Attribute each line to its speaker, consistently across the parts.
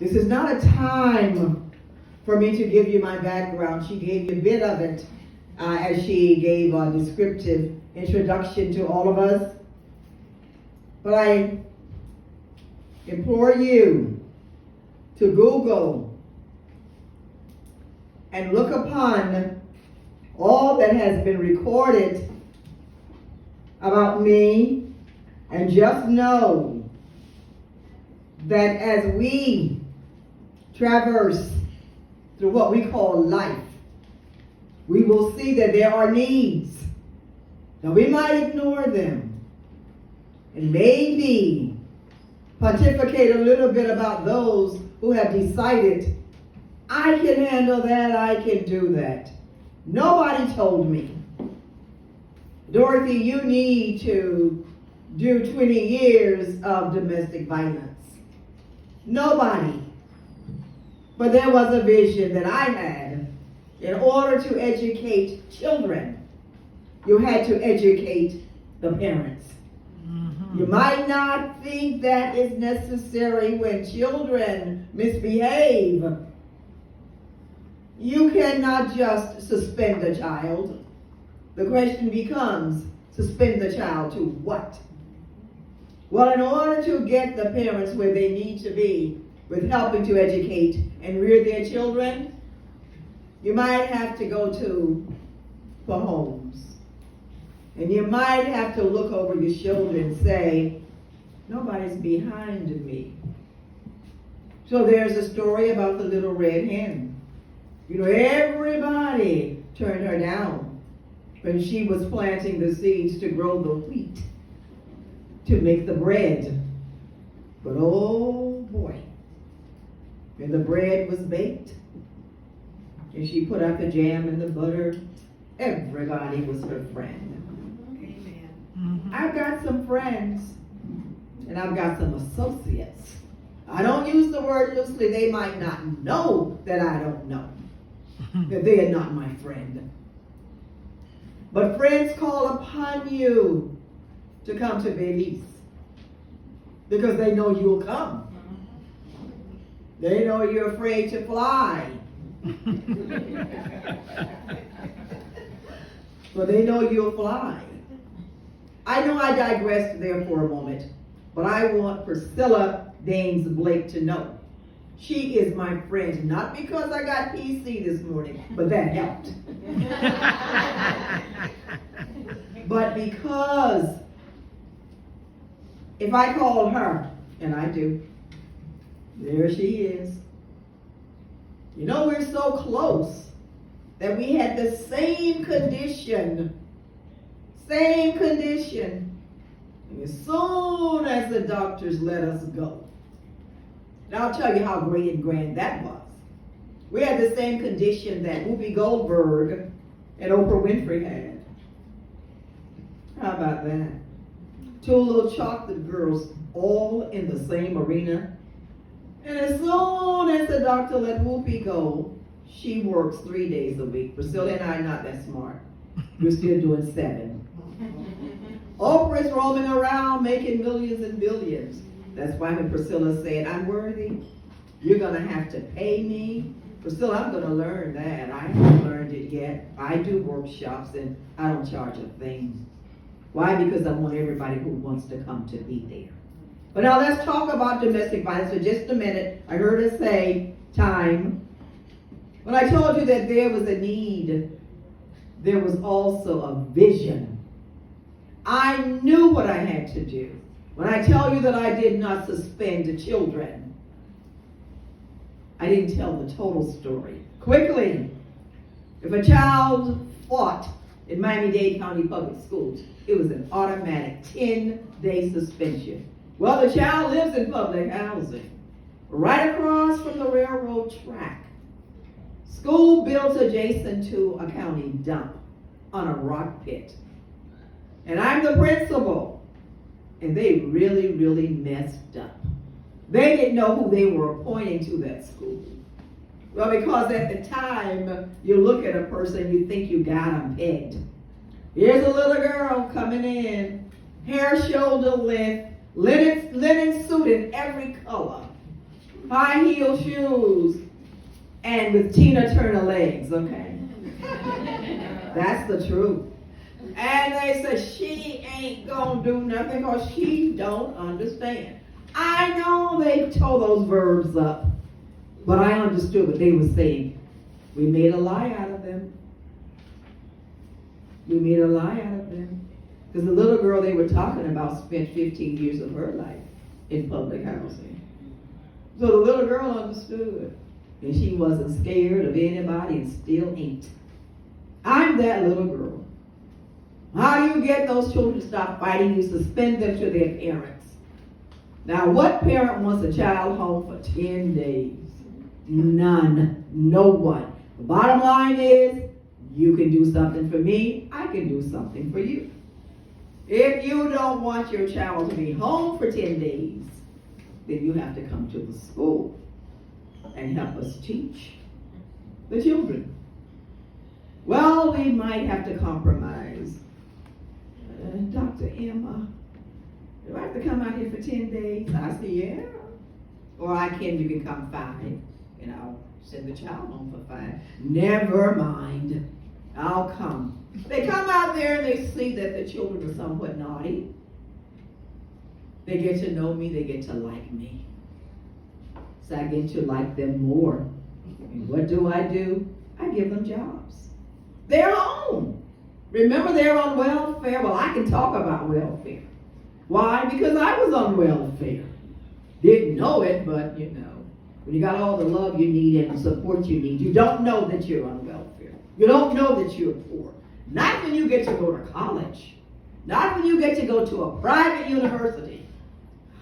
Speaker 1: This is not a time for me to give you my background. She gave you a bit of it as she gave a descriptive introduction to all of us. But I implore you to Google and look upon all that has been recorded about me, and just know that as we traverse through what we call life, we will see that there are needs. Now we might ignore them and maybe pontificate a little bit about those who have decided, I can handle that, I can do that. Nobody told me, Dorothy, you need to do 20 years of domestic violence. Nobody. But there was a vision that I had. In order to educate children, you had to educate the parents. Mm-hmm. You might not think that is necessary when children misbehave. You cannot just suspend a child. The question becomes, suspend the child to what? Well, in order to get the parents where they need to be with helping to educate and rear their children, you might have to go for homes. And you might have to look over your shoulder and say, nobody's behind me. So there's a story about the little red hen. You know, everybody turned her down when she was planting the seeds to grow the wheat, to make the bread. But oh boy, when the bread was baked, and she put out the jam and the butter, everybody was her friend. Amen. Mm-hmm. I've got some friends, and I've got some associates. I don't use the word loosely. They might not know that I don't know, that they are not my friend. But friends call upon you to come to Belize because they know you'll come. They know you're afraid to fly. But they know you'll fly. I know I digressed there for a moment, but I want Priscilla Dames Blake to know she is my friend, not because I got PC this morning, but that helped. But because if I call her, and I do, there she is. You know, we're so close that we had the same condition. And as soon as the doctors let us go, and I'll tell you how great and grand that was. We had the same condition that Whoopi Goldberg and Oprah Winfrey had. How about that? Two little chocolate girls all in the same arena. And as soon as the doctor let Whoopi go, she works 3 days a week. Priscilla and I are not that smart. We're still doing 7. Oprah's roaming around making millions and billions. That's why when Priscilla said, I'm worthy, you're going to have to pay me. Priscilla, I'm going to learn that. I haven't learned it yet. I do workshops and I don't charge a thing. Why? Because I want everybody who wants to come to be there. But now let's talk about domestic violence for just a minute. I heard her say time. When I told you that there was a need, there was also a vision. I knew what I had to do. When I tell you that I did not suspend the children, I didn't tell the total story. Quickly, if a child fought in Miami-Dade County Public Schools, it was an automatic 10-day suspension. Well, the child lives in public housing, right across from the railroad track. School built adjacent to a county dump on a rock pit. And I'm the principal. And they really, really messed up. They didn't know who they were appointing to that school. Well, because at the time, you look at a person, you think you got them pegged. Here's a little girl coming in, hair shoulder length, linen suit in every color. high heel shoes, and with Tina Turner legs, okay? That's the truth. And they said, she ain't gonna do nothing because she don't understand. I know they tore those verbs up, but I understood what they were saying. We made a lie out of them. We made a lie out of them. Because the little girl they were talking about spent 15 years of her life in public housing. So the little girl understood. And she wasn't scared of anybody and still ain't. I'm that little girl. How do you get those children to stop fighting? You suspend them to their parents. Now, what parent wants a child home for 10 days? None. No one. The bottom line is, you can do something for me, I can do something for you. If you don't want your child to be home for 10 days, then you have to come to the school and help us teach the children. Well, we might have to compromise. Dr. Emma, do I have to come out here for 10 days? I said, yeah. Or you can come 5, and I'll send the child home for 5. Never mind. I'll come. They come out there and they see that the children are somewhat naughty. They get to know me, they get to like me. So I get to like them more. And what do? I give them jobs. They're home. Remember, they're on welfare. Well, I can talk about welfare. Why? Because I was on welfare. Didn't know it, but you know, when you got all the love you need and the support you need, you don't know that you're on welfare. You don't know that you're poor. Not when you get to go to college. Not when you get to go to a private university.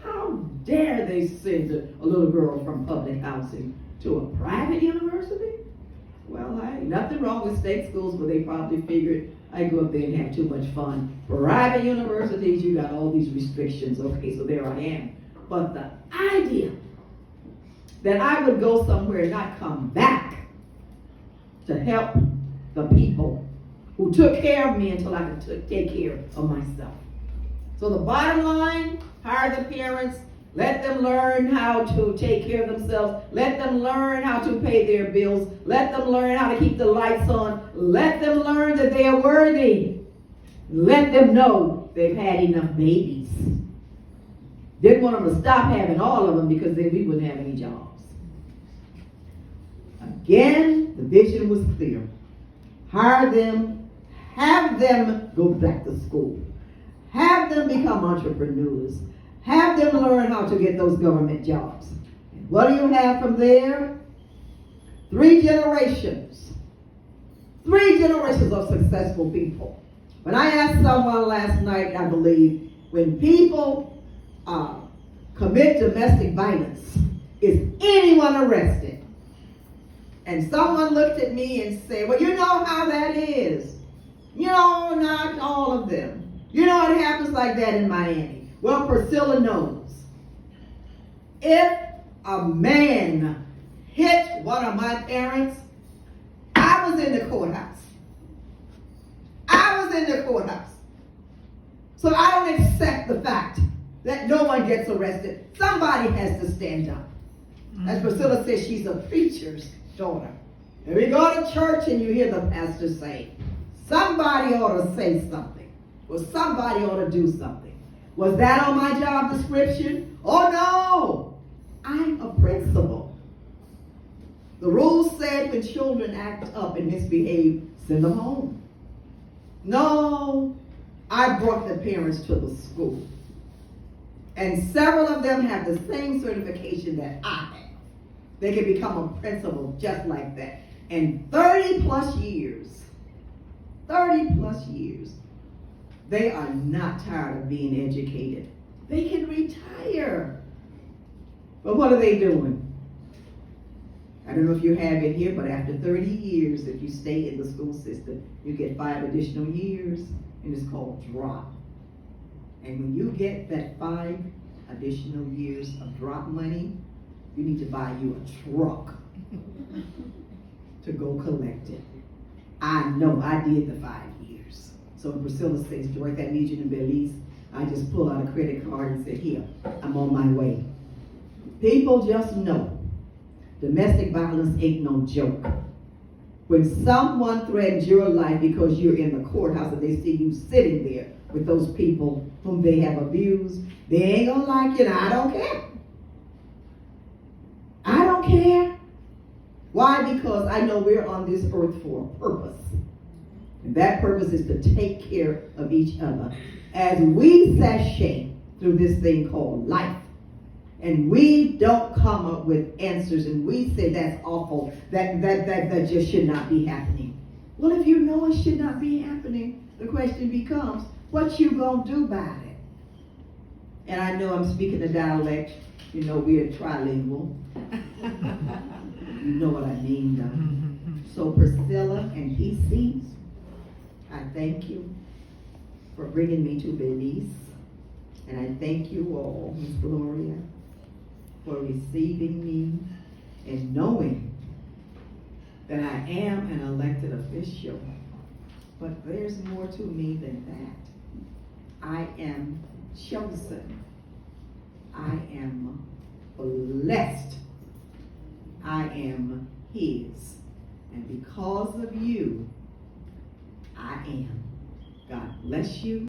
Speaker 1: How dare they send a little girl from public housing to a private university? Well, nothing wrong with state schools, but they probably figured I'd go up there and have too much fun. Private universities, you got all these restrictions. Okay, so there I am. But the idea that I would go somewhere and not come back to help the people who took care of me until I could take care of myself. So the bottom line, hire the parents, let them learn how to take care of themselves, let them learn how to pay their bills, let them learn how to keep the lights on, let them learn that they are worthy, let them know they've had enough babies. Didn't want them to stop having all of them because then we wouldn't have any jobs. Again, the vision was clear. Hire them, have them go back to school, have them become entrepreneurs, have them learn how to get those government jobs. And what do you have from there? 3 generations. 3 generations of successful people. When I asked someone last night, I believe, when people commit domestic violence, is anyone arrested? And someone looked at me and said, well, you know how that is. You know, not all of them. You know, it happens like that in Miami. Well, Priscilla knows. If a man hit one of my parents, I was in the courthouse. I was in the courthouse. So I don't accept the fact that no one gets arrested. Somebody has to stand up. As Priscilla says, she's a preacher's daughter. And we go to church and you hear the pastor say, somebody ought to say something. Well, somebody ought to do something. Was that on my job description? Oh no, I'm a principal. The rules said when children act up and misbehave, send them home. No, I brought the parents to the school. And several of them have the same certification that I have. They can become a principal just like that. And 30 plus years, they are not tired of being educated. They can retire. But what are they doing? I don't know if you have it here, but after 30 years, if you stay in the school system, you get 5 additional years, and it's called drop. And when you get that 5 additional years of drop money, you need to buy you a truck to go collect it. I know, I did the 5 years. So when Priscilla says to work that region in Belize, I just pull out a credit card and say, here, I'm on my way. People just know domestic violence ain't no joke. When someone threatens your life because you're in the courthouse and they see you sitting there with those people whom they have abused, they ain't gonna like you, and I don't care. I don't care. Why? Because I know we're on this earth for a purpose. And that purpose is to take care of each other as we sashay through this thing called life. And we don't come up with answers, and we say that's awful, that just should not be happening. Well, if you know it should not be happening, the question becomes, what you gonna do about it? And I know I'm speaking a dialect. You know, we're trilingual. You know what I mean, though. So Priscilla and PCs, I thank you for bringing me to Belize. And I thank you all, Miss Gloria, for receiving me and knowing that I am an elected official. But there's more to me than that. I am chosen. I am blessed. I am His. And because of you, I am. God bless you.